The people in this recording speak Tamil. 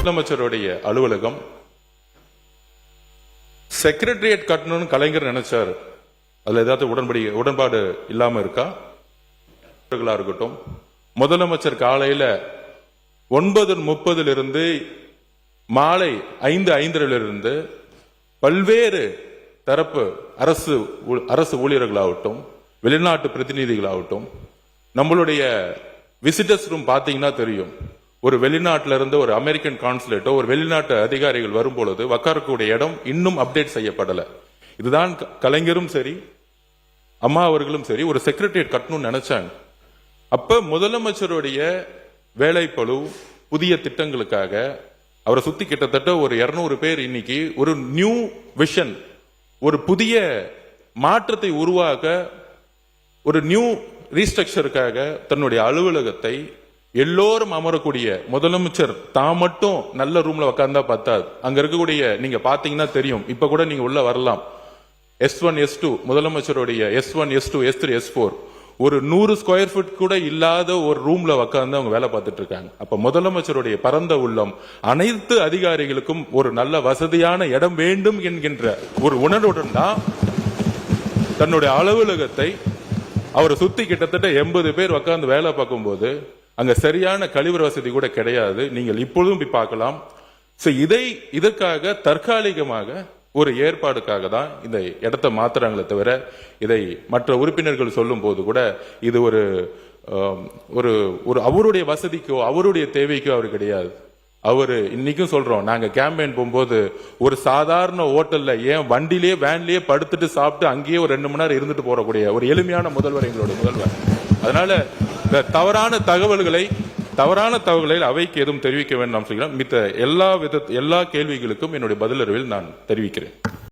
முதலமைச்சருடைய அலுவலகம் செக்ரட்டரியேட் கட்டணும்னு கலைஞர் நினைச்சார். அதுல ஏதாவது உடன்பாடு இல்லாம இருக்கா? இருக்கட்டும், முதலமைச்சர் காலையில 9:30 இருந்து மாலை 5:05 பல்வேறு தரப்பு அரசு ஊழியர்களாகட்டும், வெளிநாட்டு பிரதிநிதிகளாகட்டும், நம்மளுடைய விசிட்டர்ஸ் ரூம் பாத்தீங்கன்னா தெரியும். ஒரு வெளிநாட்டில இருந்து ஒரு அமெரிக்கன் கான்சுலேட்டோ ஒரு வெளிநாட்டு அதிகாரிகள் வரும்பொழுது உட்காரக்கூடிய இடம் இன்னும் அப்டேட் செய்யப்படல. இதுதான் கலைஞரும் சரி அம்மா அவர்களும் சரி ஒரு செக்ரட்டரியேட் கட்டணும்னு நினைச்சாங்க. அப்ப முதலமைச்சருடைய வேலைப்பளு புதிய திட்டங்களுக்காக அவரை சுத்தி கிட்டத்தட்ட ஒரு 200 பேர் இன்னைக்கு ஒரு நியூ விஷன், ஒரு புதிய மாற்றத்தை உருவாக்க, ஒரு நியூ ரீஸ்ட்ரக்சருக்காக தன்னுடைய அலுவலகத்தை எல்லோரும் அமரக்கூடிய முதலமைச்சர் தான் மட்டும் நல்ல ரூம்ல உட்கார்ந்தா பத்தாது. அங்க இருக்கக்கூடிய நீங்க பாத்தீங்கன்னா தெரியும். இப்ப கூட நீங்க உள்ள வரலாம். S1 S2 முதலமைச்சருடைய S1 S2 S3 S4 ஒரு 100 ஸ்கொயர் ஃபீட் கூட இல்லாத ஒரு ரூம்ல உட்கார்ந்து அவங்க வேலை பார்த்துட்டு இருக்காங்க. அப்ப முதலமைச்சருடைய பரந்த உள்ளம் அனைத்து அதிகாரிகளுக்கும் ஒரு நல்ல வசதியான இடம் வேண்டும் என்கின்ற ஒரு உணர்வுடன் தான் தன்னுடைய அலுவலகத்தை அவரை சுத்தி கிட்டத்தட்ட 80 பேர் உட்கார்ந்து வேலை பார்க்கும் போது அங்க சரியான கழிவறை வசதி கூட கிடையாது. நீங்கள் இப்பொழுதும் போய் பார்க்கலாம். இதற்காக தற்காலிகமாக ஒரு ஏற்பாடுக்காக தான் இந்த இடத்தை மாத்துறாங்களே தவிர இதை மற்ற உறுப்பினர்கள் சொல்லும் போது கூட இது ஒரு ஒரு அவருடைய வசதிக்கோ அவருடைய தேவைக்கோ அவர் கிடையாது. அவரு இன்னைக்கும் சொல்றோம், நாங்க கேம்பெயின் போகும்போது ஒரு சாதாரண ஹோட்டல்ல ஏன் வண்டிலேயே வேன்லயே படுத்துட்டு சாப்பிட்டு அங்கேயே ஒரு 2 மணி நேரம் இருந்துட்டு போறக்கூடிய ஒரு எளிமையான முதல்வர் எங்களுடைய முதல்வர். அதனால இந்த தவறான தகவல்களை அவைக்கு எதுவும் தெரிவிக்க வேண்டும் நாம் சொல்கிறோம். மித்த எல்லா கேள்விகளுக்கும் என்னுடைய பதிலறிவில் நான் தெரிவிக்கிறேன்.